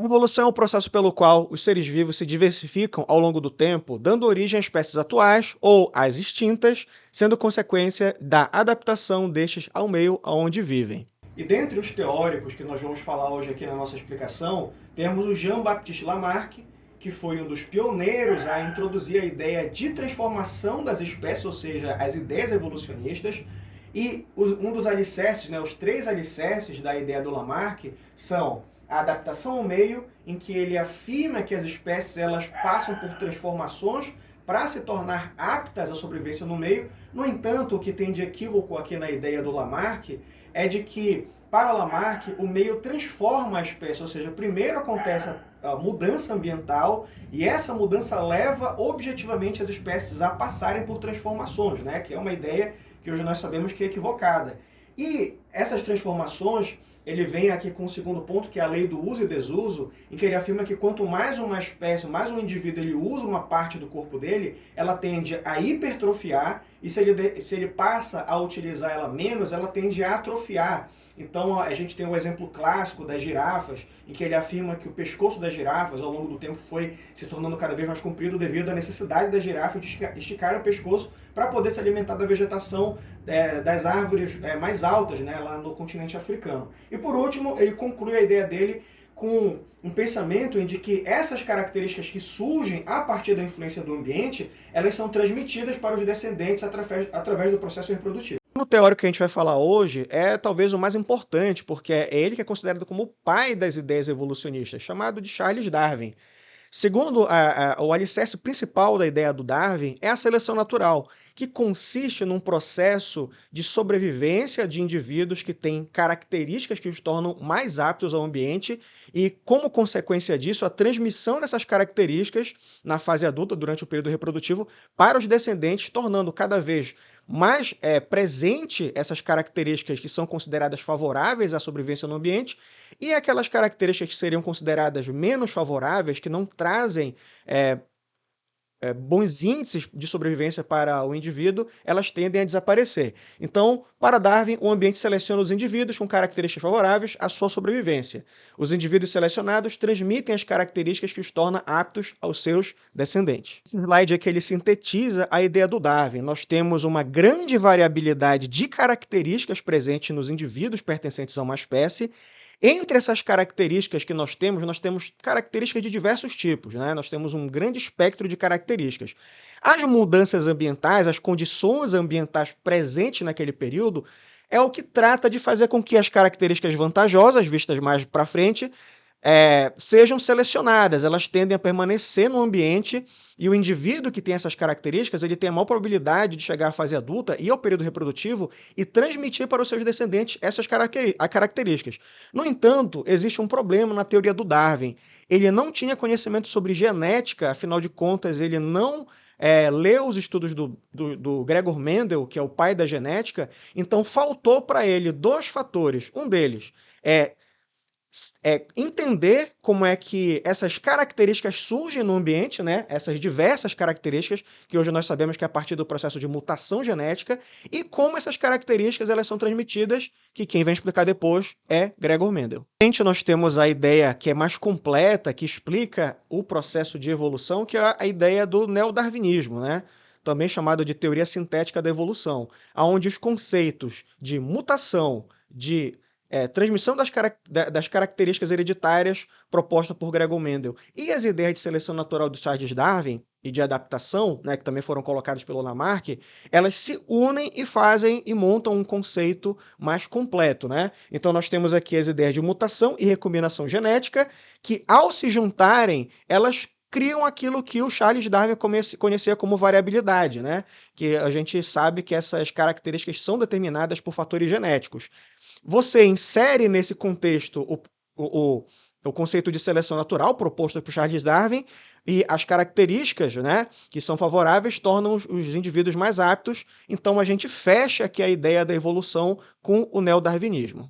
A evolução é o processo pelo qual os seres vivos se diversificam ao longo do tempo, dando origem às espécies atuais ou às extintas, sendo consequência da adaptação destes ao meio onde vivem. E dentre os teóricos que nós vamos falar hoje aqui na nossa explicação, temos o Jean-Baptiste Lamarck, que foi um dos pioneiros a introduzir a ideia de transformação das espécies, ou seja, as ideias evolucionistas. E um dos alicerces, os três alicerces da ideia do Lamarck são a adaptação ao meio, em que ele afirma que as espécies elas passam por transformações para se tornar aptas à sobrevivência no meio. No entanto, o que tem de equívoco aqui na ideia do Lamarck é de que, para Lamarck, o meio transforma a espécie, ou seja, primeiro acontece a mudança ambiental e essa mudança leva objetivamente as espécies a passarem por transformações, que é uma ideia que hoje nós sabemos que é equivocada. E essas transformações, ele vem aqui com o segundo ponto, que é a lei do uso e desuso, em que ele afirma que quanto mais uma espécie, mais um indivíduo ele usa uma parte do corpo dele, ela tende a hipertrofiar, e se ele passa a utilizar ela menos, ela tende a atrofiar. Então a gente tem o exemplo clássico das girafas, em que ele afirma que o pescoço das girafas, ao longo do tempo, foi se tornando cada vez mais comprido devido à necessidade da girafa de esticar o pescoço para poder se alimentar da vegetação das árvores mais altas, lá no continente africano. E por último, ele conclui a ideia dele com um pensamento em de que essas características que surgem a partir da influência do ambiente, elas são transmitidas para os descendentes através do processo reprodutivo. O teórico que a gente vai falar hoje é talvez o mais importante, porque é ele que é considerado como o pai das ideias evolucionistas, chamado de Charles Darwin. Segundo o alicerce principal da ideia do Darwin é a seleção natural, que consiste num processo de sobrevivência de indivíduos que têm características que os tornam mais aptos ao ambiente e, como consequência disso, a transmissão dessas características na fase adulta, durante o período reprodutivo, para os descendentes, tornando cada vez mais presente essas características que são consideradas favoráveis à sobrevivência no ambiente e aquelas características que seriam consideradas menos favoráveis, que não trazem bons índices de sobrevivência para o indivíduo, elas tendem a desaparecer. Então, para Darwin, o ambiente seleciona os indivíduos com características favoráveis à sua sobrevivência. Os indivíduos selecionados transmitem as características que os torna aptos aos seus descendentes. Esse slide aqui ele sintetiza a ideia do Darwin. Nós temos uma grande variabilidade de características presentes nos indivíduos pertencentes a uma espécie. Entre essas características que nós temos características de diversos tipos, Nós temos um grande espectro de características. As mudanças ambientais, as condições ambientais presentes naquele período, é o que trata de fazer com que as características vantajosas, vistas mais para frente, sejam selecionadas, elas tendem a permanecer no ambiente e o indivíduo que tem essas características, ele tem a maior probabilidade de chegar à fase adulta e ao período reprodutivo e transmitir para os seus descendentes essas características. No entanto, existe um problema na teoria do Darwin. Ele não tinha conhecimento sobre genética, afinal de contas, ele não leu os estudos do Gregor Mendel, que é o pai da genética, então faltou para ele dois fatores. Um deles é entender como é que essas características surgem no ambiente, Essas diversas características, que hoje nós sabemos que é a partir do processo de mutação genética, e como essas características elas são transmitidas, que quem vem explicar depois é Gregor Mendel. Nós temos a ideia que é mais completa, que explica o processo de evolução, que é a ideia do neodarwinismo, Também chamado de teoria sintética da evolução, onde os conceitos de mutação, de transmissão das características hereditárias propostas por Gregor Mendel e as ideias de seleção natural de Charles Darwin e de adaptação, que também foram colocadas pelo Lamarck, elas se unem e fazem e montam um conceito mais completo, Então nós temos aqui as ideias de mutação e recombinação genética, que ao se juntarem, elas criam aquilo que o Charles Darwin conhecia como variabilidade, Que a gente sabe que essas características são determinadas por fatores genéticos. Você insere nesse contexto o conceito de seleção natural proposto por Charles Darwin e as características, que são favoráveis tornam os indivíduos mais aptos. Então a gente fecha aqui a ideia da evolução com o neodarwinismo.